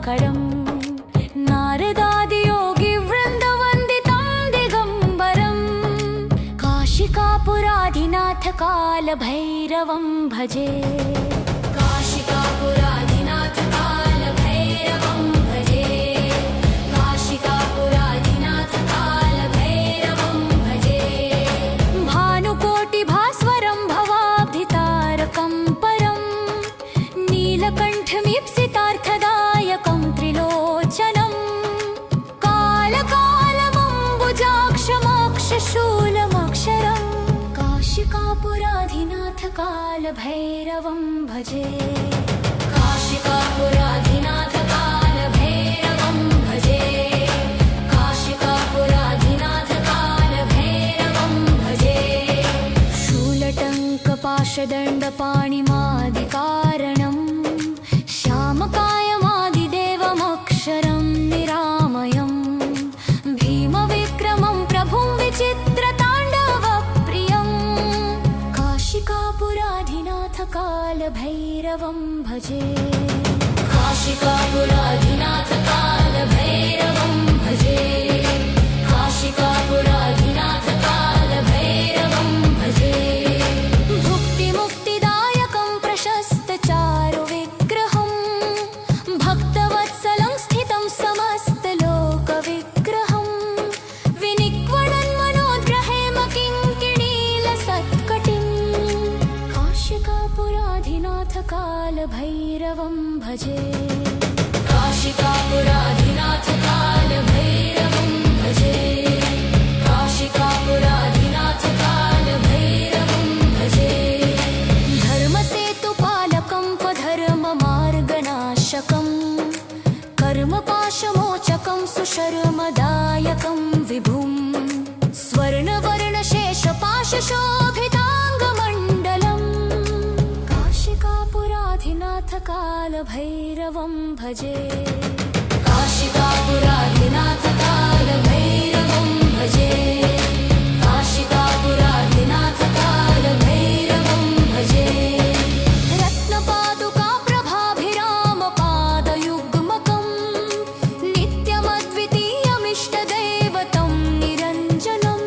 कृपाकरम् नारदादियोगिवृन्दवन्दितं दिगम्बरम् काशिकापुराधिनाथकालभैरवं भजे काशिकापुराधिनाथकालभैरवं भजे काशिकापुराधिनाथकालभैरवं भजे भानुकोटिभास्वरं भवाब्धितारकं परं नीलकण्ठमीप्सितार्थदायकं त्रिलोचनं कालकालमम्बुजाक्षमोक्षशूलमक्षरं काशिकापुराधिनाथकालभैरवं भजे काशिकापुराधिनाथकालभैरवं भजे काशिकापुराधिनाथकालभैरवं भजे शूलटङ्कपाशदण्डपाणिमादिकारणं श्यामकायमादिदेवमक्षरं निरामयं भीमविक्रमं प्रभुं विचित्रताण्डवप्रियं काशिकापुराधिनाथकालभैरवं भजे काशिकापुराधिनाथकालभैरवं भजे काशिकापुराधिनाथकालभैरवं भजे भुक्तिमुक्तिदायकं प्रशस्तचारुविग्रहं भक्तवत्सलं स्थितं समस्तलोकविग्रहं विनिक्वणन् मनोद्ग्रहेम किङ्किणीलसत्कटिं काशिकापुराधिनाथकालभैरवं भजे काशिकापुराधिनाथकालभैरवं भजे काशिकापुराधिनाथकालभैरवं भजे धर्मसेतुपालकं स्वधर्ममार्गनाशकं कर्मपाशमोचकं सुशर्मदायकं विभुं स्वर्णवर्णशेषपाशशोभिताङ्गमण्डलं काशिकापुराधिनाथकालभैरवं भजे काशिकापुराधिनाथकालभैरवं भजे काशिकापुराधिनाथकालभैरवं भजे रत्नपादुकाप्रभाभिरामपादयुग्मकं नित्यमद्वितीयमिष्टदैवतं निरञ्जनं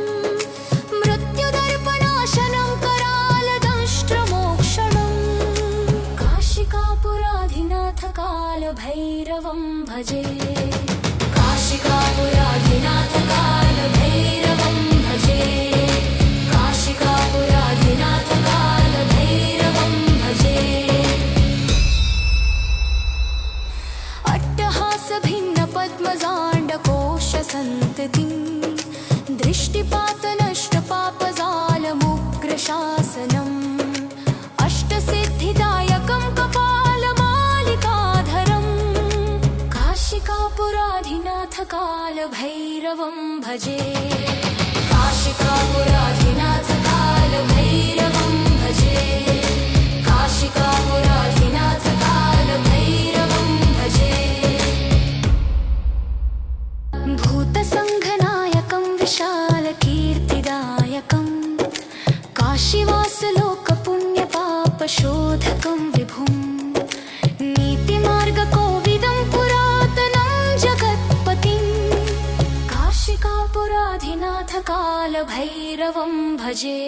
मृत्युदर्पणाशनं करालदंष्ट्रमोक्षणं काशिकापुराधिनाथकालभैरवं भजे काशिकापुराधिनाथकालभैरवं भजे काशिकापुराधिनाथकालभैरवं भजे अट्टहासभिन्नपद्मजाण्डकोशसन्ततिं दृष्टिपातनष्टपापजालमुग्रशासनम् अष्टसिद्धिदायकं कपालमालिकाधरं काशिकापुराधिनाथकालभैरवं भजे काशिकापुराधिनाथकालभैरवं भजे काशिकापुराधिनाथकालभैरवं भजे भूतसङ्घनायकं विशालकीर्तिदायकं काशीवासलोकपुण्यपापशोधकं विभुं नीतिमार्गकोविदं पुरातनं जगत्पतिं काशिकापुराधिनाथकालभैरवं भजे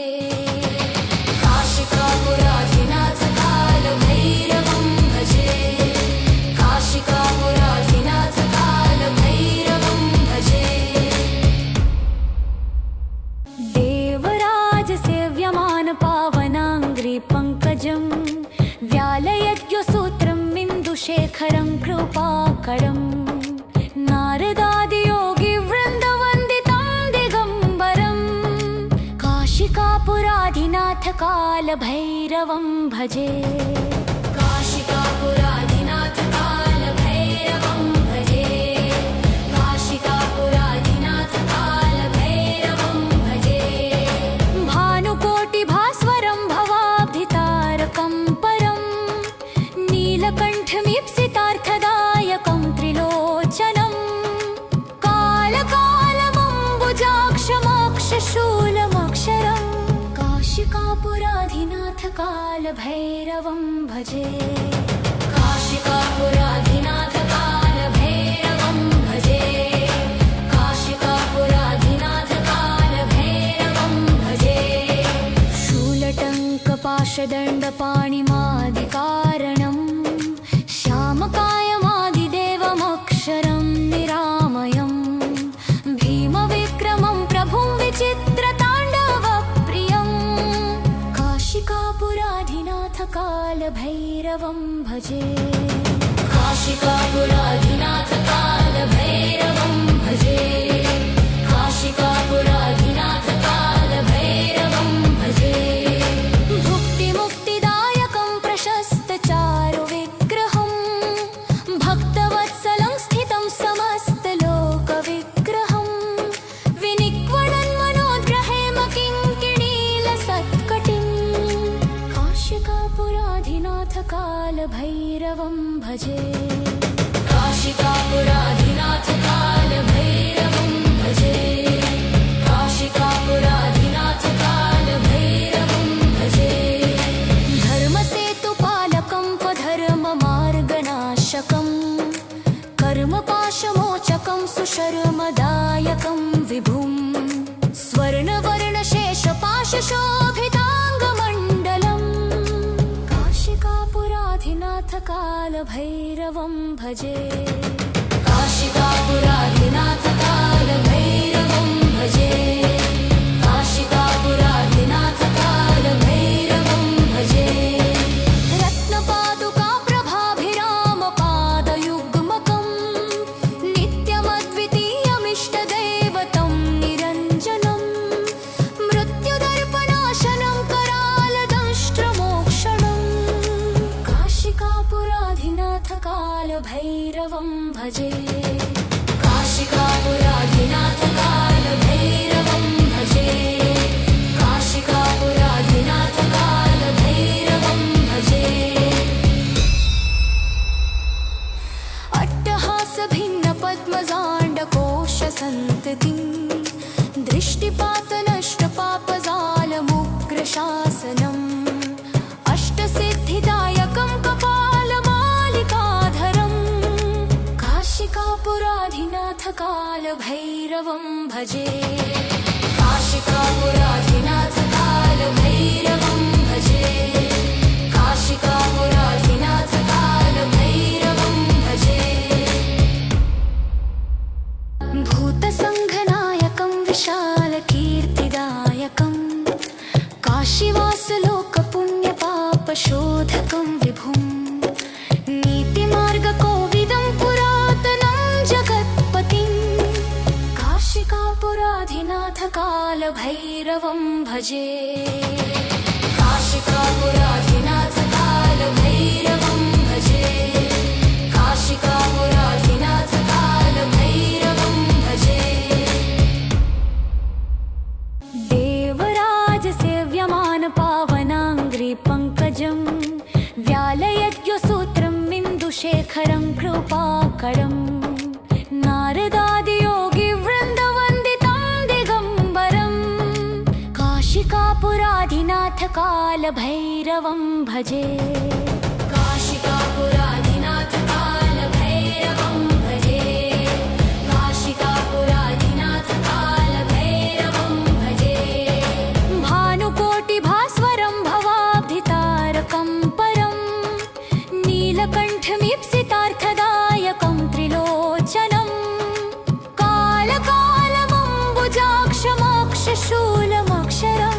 काशिकापुराधिनाथकालभैरवं भजे काशिकापुराधिनाथकालभैरवं भजे देवराजसेव्यमानपावनाङ्घ्रिपङ्कजं व्यालयज्ञसूत्रं बिन्दुशेखरं कृपाकरं नारदादियोगिवृन्दवन्दितं दिगम्बरं काशिकापुराधिनाथकालभैरवं भजे काशिकापुराधिनाथकालभैरवं भजे काशिकापुराधिनाथकालभैरवं भजे भानुकोटिभास्वरं भवाब्धितारकं परं नीलकण्ठमीप्सितार्थदायकं त्रिलोचनं कालकालमम्बुजाक्षमोक्षशूलमक्षरं काशिकापुराधिनाथकालभैरवं भजे काशिकापुराधिनाथकाल पाशदण्डपाणिमादिकारणं श्यामकायमादिदेवमक्षरं निरामयं भीमविक्रमं प्रभुं विचित्रताण्डवप्रियं काशिकापुराधिनाथकालभैरवं भजे काशिकापुराधिनाथकालभैरवं भजे काशिकापुराधिनाथकालभैरवं भजे भुक्तिमुक्तिदायकं प्रशस्तचारुविग्रहं भक्तवत्सलं स्थितं समस्तलोकविग्रहं विनिक्वणन् मनोद्ग्रहेम किङ्किणीलसत्कटिं काशिकापुराधिनाथकालभैरवं भजे काशिकापुराधिनाथकालभैरवं भजे काशिकापुराधिनाथकालभैरवं भजे धर्मसेतुपालकं त्वधर्ममार्गनाशकं कर्मपाशमोचकं सुशर्मदायकं विभुं स्वर्णवर्णशेषपाशशोभिताङ्गमण्डलं काशिकापुराधिनाथकालभैरवं भजे काशिकापुराधिनाथकालभैरवं भजे काशिकापुराधिनाथकालभैरवं भजे रत्नपादुकाप्रभाभिरामपादयुग्मकं नित्यमद्वितीयमिष्टदैवतं निरञ्जनं मृत्युदर्पणाशनं करालदंष्ट्रमोक्षणं काशिकापुराधिनाथकालभैरवं भजे काशिकापुराधिनाथकालभैरवं भजे काशिकापुराधिनाथकालभैरवं भजे अट्टहासभिन्नपद्मजाण्डकोशसन्ततिं दृष्टिपातनष्टपापजालमुग्रशासनम् अष्टसिद्धिदायकं कपालमालिकाधरं काशिकापुराधिनाथकालभैरवं भजे काशिकापुराधिनाथकालभैरवं भजे काशिकापुराधिनाथकालभैरवं भजे भूतसङ्घनायकं विशालकीर्तिदायकं काशीवासलोकपुण्यपापशोधकं विभुं नीतिमार्गकोविदं पुरातनं जगत्पतिं काशिकापुराधिनाथकालभैरवं भजे काशिकापुराधिनाथकालभैरवं भजे काशिकापुराधिनाथकालभैरवं भजे देवराजसेव्यमानपावनाङ्घ्रिपङ्कजं व्यालयद्योसूत्रं बिन्दुशेखरं कृपाकरं नारदादियोगिवृन्दवन्दितं दिगम्बरं काशिकापुराधिनाथकालभैरवं भजे काशिकापुराधिनाथकालभैरवं भजे काशिकापुराधिनाथकालभैरवं भजे भानुकोटिभास्वरं भवाब्धितारकं परं नीलकण्ठमीप्सितार्थदायकं त्रिलोचनं कालकालमम्बुजाक्षमोक्षशूलमक्षरं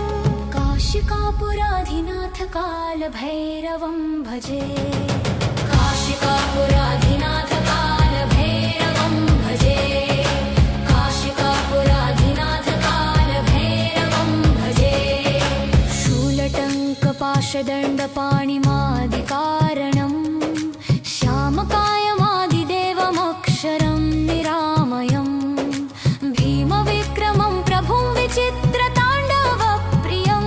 काशिकापुराधिनाथकालभैरवं भजे काशिकापुराधिनाथकालभैरवं भजे काशिकापुराधिनाथकालभैरवं भजे शूलटङ्कपाशदण्डपाणिमादिकारणं श्यामकायमादिदेवमक्षरं निरामयं भीमविक्रमं प्रभुं विचित्रताण्डवप्रियं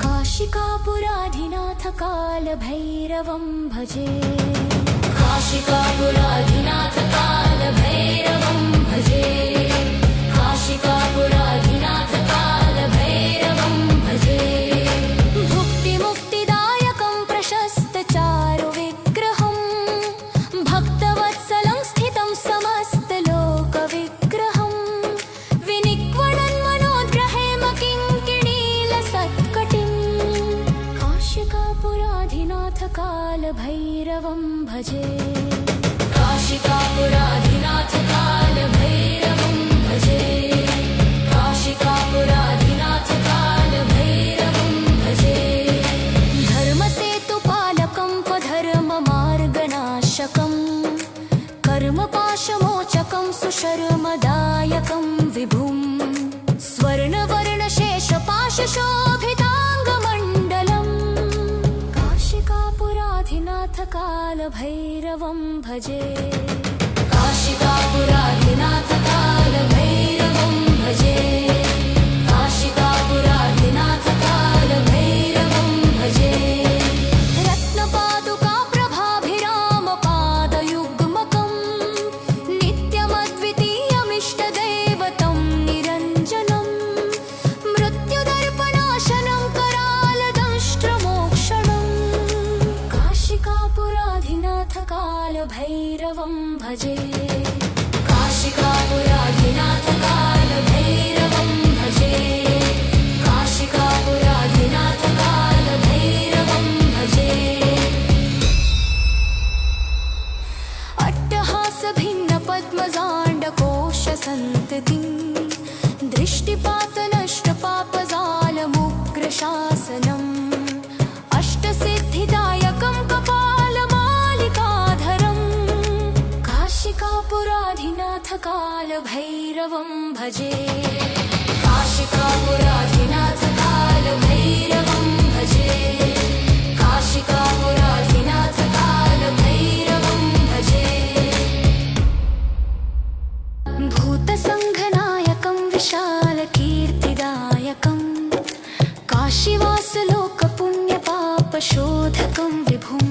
काशिकापुराधिनाथकालभैरवं भजे काशिकापुराधिनाथकालभैरवं भजे काशिकापुराधिनाथकालभैरवं भजे भुक्तिमुक्तिदायकं प्रशस्तचारुविग्रहं भक्तवत्सलं स्थितं समस्तलोकविग्रहं विनिक्वणन् मनोद्ग्रहेम किङ्किणीलसत्कटिं कालभैरवं भजे काशिकापुराधिनाथ कालभैरवं भजे काशिकापुराधिनाथ कालभैरवं भजे धर्मसेतुपालकं स्वधर्ममार्गनाशकं कर्मपाशमोचकं सुशर्मदायकं विभुं स्वर्णवर्णशेषपाशशोभिताङ्गमण्डलम् काशिकापुराधिनाथ कालभैरवं भजे काशिकापुराधिनाथ कालभैरवं भजे काशिकापुराधिनाथ कालभैरवं भजे रत्नपादुकाप्रभाभिरामपादयुग्मकं नित्यमद्वितीयमिष्टदैवतं निरञ्जनं मृत्युदर्पणाशनं करालदंष्ट्रमोक्षणं काशिकापुराधिनाथ कालभैरवं भजे काशिकापुराधिनाथ कालभैरवं भजे काशिकापुराधिनाथ कालभैरवं भजे अट्टहासभिन्नपद्मजाण्डकोशसन्ततिं दृष्टिपातनष्टपापजालमुग्रशासनम् अष्टसिद्धिदायकं कपालमालिकाधरं काशिकापुराधिनाथ कालभैरवं भजे काशिकापुराधिनाथ कालभैरवं भजे काशिकापुराधिनाथ कालभैरवं भजे भूतसङ्घनायकं विशालकीर्तिदायकं काशीवासलोकपुण्यपापशोधकं विभुं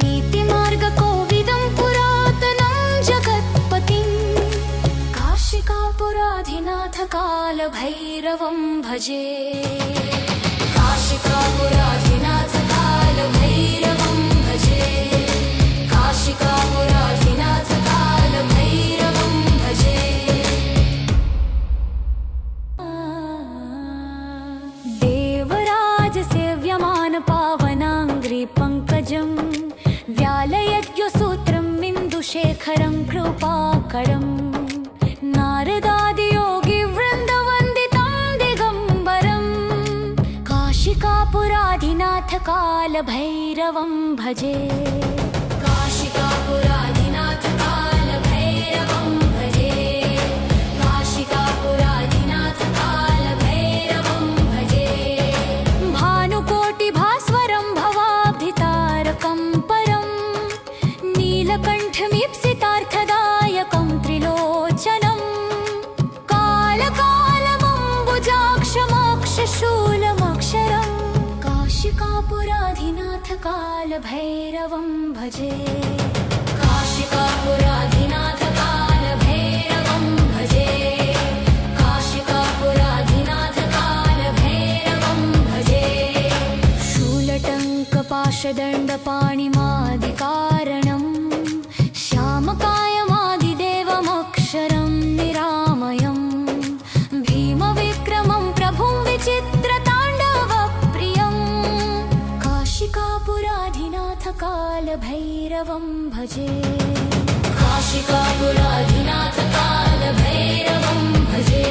नीतिमार्गकोविदं पुरातनं जगत्पतिं काशिकापुराधिनाथ कालभैरवं भजे काशिकापुराधिनाथ कालभैरवं भजे काशिकापुराधिनाथ कालभैरवं भजे देवराजसेव्यमानपावनाङ्घ्रिपङ्कजं व्यालयद्युसूत्रं बिन्दुशेखरं कृपाकरं नारदादियोगिवृन्दवन्दितं दिगम्बरं काशिकापुराधिनाथ कालभैरवं भजे काशिकापुराधिनाथ कालभैरवं भजे काशिकापुराधिनाथ कालभैरवं भजे भानुकोटिभास्वरं भवाब्धितारकं परं नीलकण्ठमीप्सितार्थदायकं त्रिलोचनं कालकालमम्बुजाक्षमोक्षशूलमक्षरं काशिकापुराधिनाथ कालभैरवं भजे काशिकापुराधिनाथ कालभैरवं भजे काशिकापुराधिनाथ कालभैरवं भजे शूलटङ्कपाशदण्डपाणिमादिकारणं श्यामकायमादिदेवमक्षरं निरामयं भीमविक्रमं प्रभुं विचित्रताण्डवप्रियं काशिकापुराधिनाथ कालभैरवं भजे काशिकापुराधिनाथ कालभैरवं भजे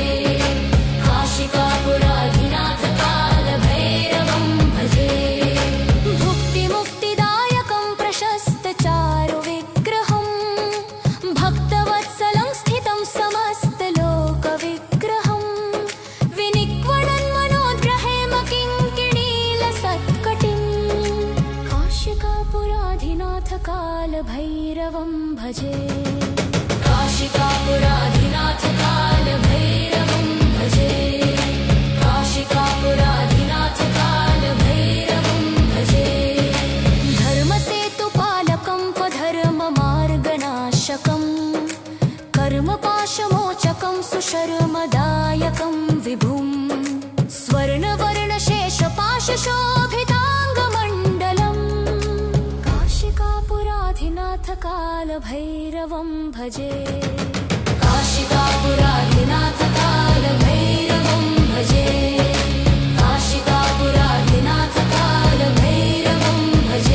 काशिकापुराधिनाथ कालभैरवं भजे भुक्तिमुक्तिदायकं प्रशस्तचारुविग्रहं भक्तवत्सलं स्थितं समस्तलोकविग्रहं विनिक्वणन्मनोद्ग्रहेम किङ्किणीलसत्कटिं काशिकापुराधिनाथ कालभैरवं भजे काशिकापुराधिनाथ कालभैरवं भजे काशिकापुराधिनाथ कालभैरवं भजे धर्मसेतुपालकं स्वधर्ममार्गनाशकं कर्मपाशमोचकं सुशर्मदायकं विभुं स्वर्णवर्णशेषपाशशोभिताङ्गमण्डलम् काशिकापुराधिनाथ कालभैरवं भजे काशिकापुराधिनाथ कालभैरवं भजे काशिकापुराधिनाथ कालभैरवं भजे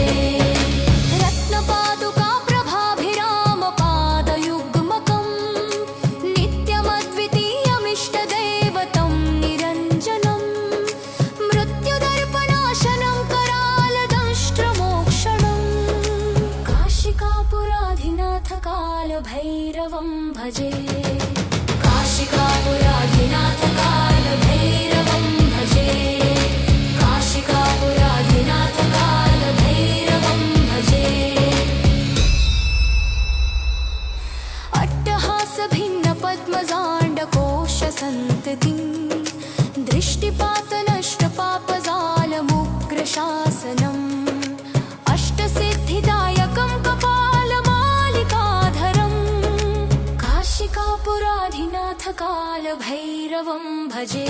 काशीकापुराधिनाथकालभैरवं भजे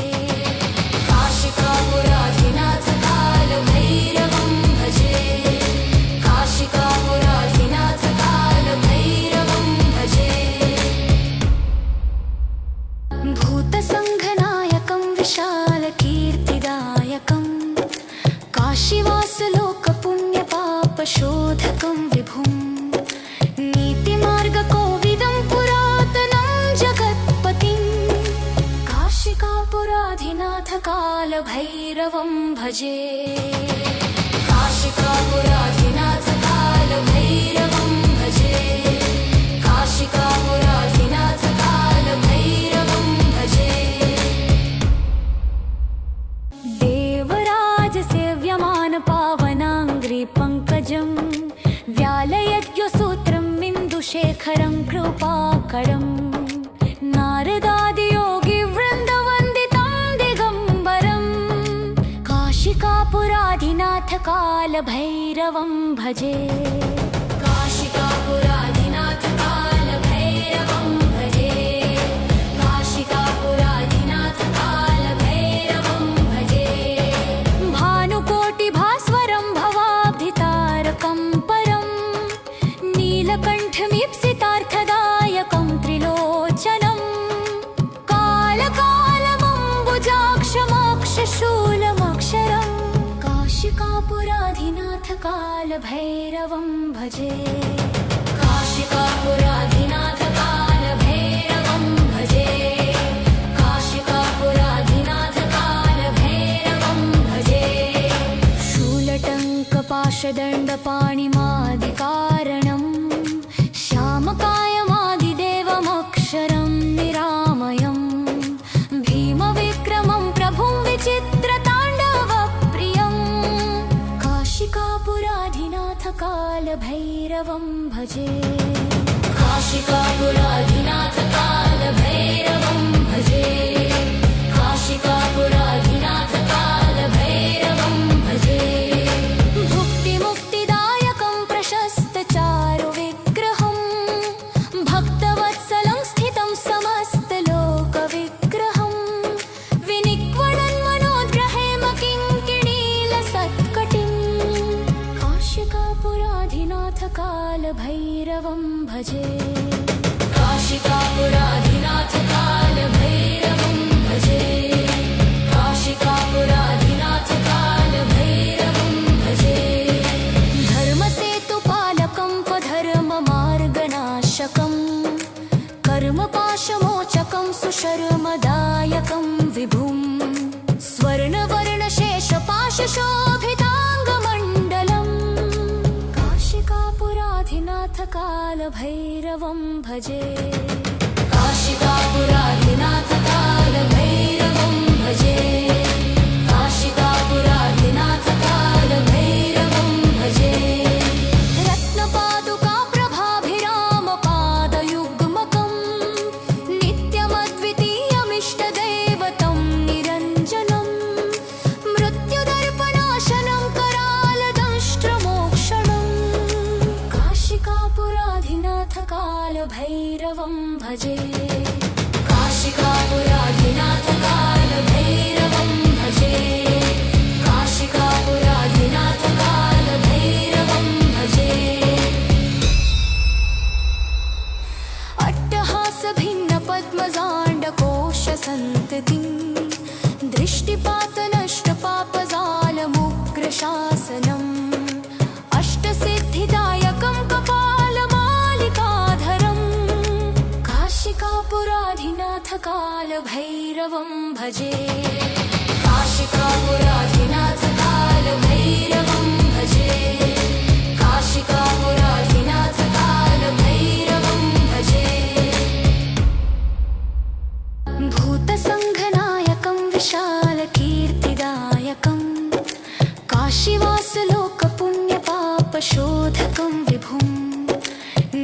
काशिकापुराधिनाथकालभैरवं भजे काशिकापुराधिनाथकालभैरवं भजे भूतसङ्घनायकं विशालकीर्तिदायकं काशीवासलोकपुण्यपापशोधकं विभुं नीतिमार्गकोविदं पुरातनं जगत्पतिं काशिकापुराधिनाथकालभैरवं भजे काशिकापुराधिनाथकालभैरवं भजे काशिकापुराधिनाथकालभैरवं भजे देवराजसेव्यमान पावनाङ्घ्रिपङ्कजं व्यालयज्ञसूत्रं बिन्दुशेखरं कृपाकरं नारदादियोगिवृन्दवन्दितं दिगम्बरं काशिकापुराधिनाथकालभैरवं भजे काशिकापुराधिनाथकालभैरवं भजे काशिकापुराधिनाथकालभैरवं भजे भानुकोटिभास्वरं भवाब्धितारकं परं नीलकण्ठमीप्सितार्थदायकं त्रिलोचनं कालकालमम्बुजाक्षमक्षशूलमक्षरं काशिकापुराधिनाथकालभैरवं भजे काशिकापुराधिनाथकालभैरवं भजे काशिकापुराधिनाथकालभैरवं भजे शूलटङ्कपाशदण्डपाणिमादिकारणं श्यामकायमादिदेवमक्षरं निरामयं भीमविक्रमं प्रभुं विचित्रताण्डवप्रियं काशिकापुराधिनाथकालभैरवं भजे काशिकापुराधिनाथकालभैरवं भजे काशिकापुराधिनाथकालभैरवं भजे भुक्तिमुक्तिदायकं प्रशस्तचारुविग्रहं भक्तवत्सलं स्थितं समस्तलोकविग्रहं विनिक्वणन्मनोद्ग्रहेम किङ्किणीलसत्कटिं काशिकापुराधिनाथकालभैरवं भजे काशिकापुराधिनाथकालभैरवं भजे काशिकापुराधिनाथकालभैरवं भजे धर्मसेतुपालकं त्वधर्ममार्गनाशकं कर्मपाशमोचकं सुशर्मदायकं विभुं स्वर्णवर्णशेषपाशशोभिताङ्गमण्डलं काशिकापुराधिनाथकालभैरवं भजे काशिकापुराधिनाथकालभैरवं भजे काशिकापुराधिनाथकालभैरवं भजे रत्नपादुकाप्रभाभिरामपादयुग्मकं नित्यमद्वितीयमिष्टदैवतं निरञ्जनं मृत्युदर्पणाशनं करालदंष्ट्रमोक्षणं काशिकापुराधिनाथकालभैरवं भजे काशिकापुराधिनाथकालभैरवं भजे काशिकापुराधिनाथकालभैरवं भजे अट्टहासभिन्नपद्मजाण्डकोशसन्ततिं दृष्टिपातनष्टपापजालमुग्रशासनम् अष्टसिद्धिदायकं कपालमालिकाधरं काशिकापुराधिनाथकालभैरवं भजे काशिकापुराधिनाथकालभैरवं भजे काशिकापुराधिनाथकालभैरवं भजे भूतसङ्घनायकं विशालकीर्तिदायकं काशीवासलोकपुण्यपापशोधकं विभुं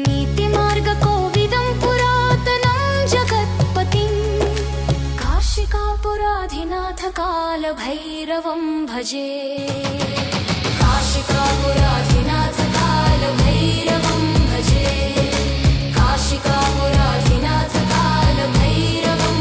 नीतिमार्गकोविदं पुरातनं जगत्पतिं काशिकापुराधिनाथकालभैरवं भजे काशिकापुराधिनाथकालभैरवं भजे काशिकापुराधिनाथकालभैरवं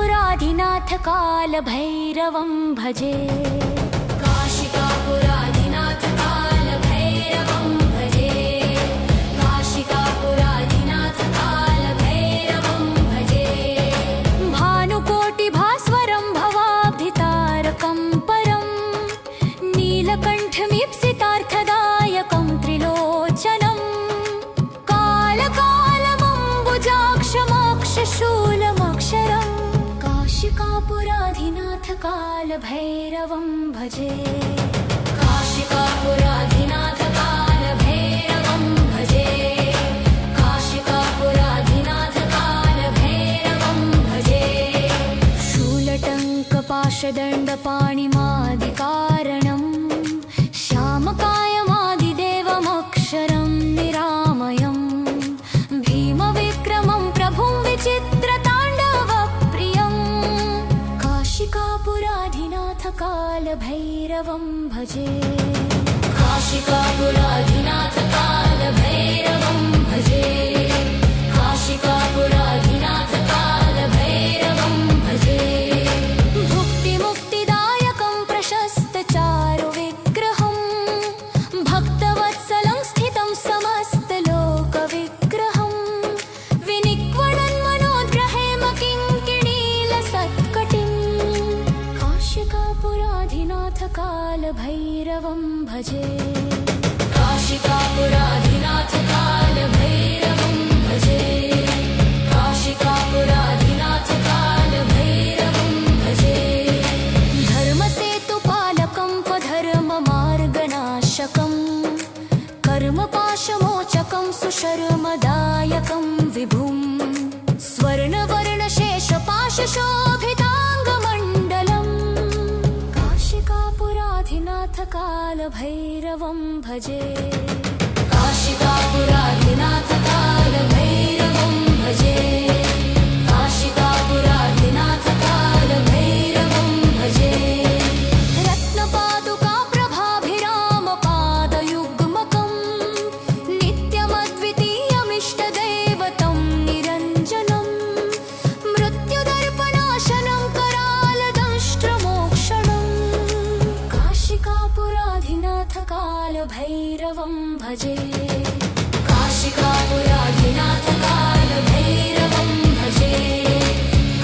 काशिकापुराधिनाथ कालभैरवं भजे काशिकापुराधिनाथ कालभैरवं भजे काशिकापुराधिनाथ कालभैरवं भजे भानुकोटिभास्वरं भवाब्धितारकं परं नीलकण्ठमीप्सितार्थदायकं त्रिलोचनं कालकालमम्बुजाक्षमक्षशूलमक्षरम् काशिकापुराधिनाथ कालभैरवं भजे काशिकापुराधिनाथ कालभैरवं भजे काशिकापुराधिनाथ कालभैरवं भजे शूलटङ्कपाशदण्डपाणिमादिकारणं श्यामकायमादिदेवमक्षरं निरामयं भीमविक्रमं प्रभुं विचित्रताण्डवप्रियं काशिकापुराधिनाथ कालभैरवं भजे काशिकापुराधिनाथ कालभैरवं भजे काशिकापुराधिनाथ कालभैरवं भजे भुक्तिमुक्तिदायकं प्रशस्तचारुविग्रहं भक्तवत्सलं स्थितं समस्तलोकविग्रहं विनिक्वणन् मनोद्ग्रहेम किङ्किणीलसत्कटिं काशिकापुराधिनाथ कालभैरवं भजे काशिकापुराधिनाथ कालभैरवं भजे काशिकापुराधिनाथ कालभैरवं भजे धर्मसेतुपालकं स्वधर्ममार्गनाशकं कर्मपाशमोचकं सुशर्मदायकं विभुं स्वर्णवर्णशेषपाशशोभिताङ्गमण्डलं काशिकापुराधिनाथ कालभैरवं भजे काशिकापुराधिनाथ कालभैरवं भजे काशिकापुराधिनाथ कालभैरवं भजे रत्नपादुकाप्रभाभिरामपादयुग्मकं नित्यमद्वितीयमिष्टदैवतं निरञ्जनं मृत्युदर्पणाशनं करालदंष्ट्रमोक्षणं काशिकापुराधिनाथ कालभैरवं भजे काशिकापुराधिनाथ कालभैरवं भजे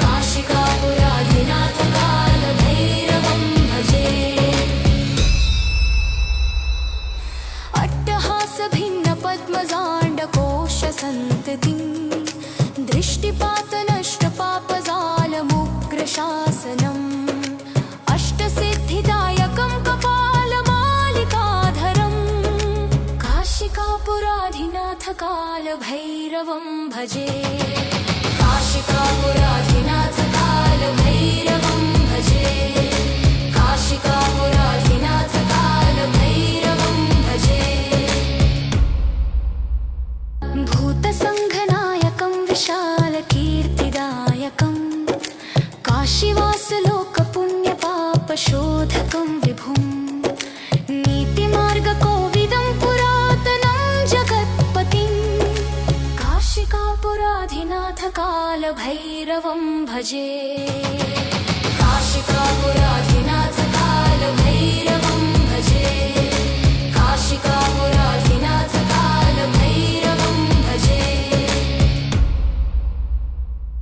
काशिकापुराधिनाथ कालभैरवं भजे अट्टहासभिन्नपद्मजाण्डकोशसन्ततिं दृष्टिपातनष्टपापजालमुग्रशासनम् अष्टसिद्धिदायकं कपालमालिकाधरं काशिकापुराधिनाथ कालभैरवं भजे काशिकापुराधिनाथ कालभैरवं भजे काशिकापुराधिनाथ कालभैरवं भजे भूतसङ्घनायकं विशालकीर्तिदायकं काशीवासलोकपुण्यपापशोधकं विभुं नीतिमार्गकोविदं पुरातनं जगत्पतिं काशिकापुराधिनाथ कालभैरवं भजे काशिकापुराधिनाथ कालभैरवं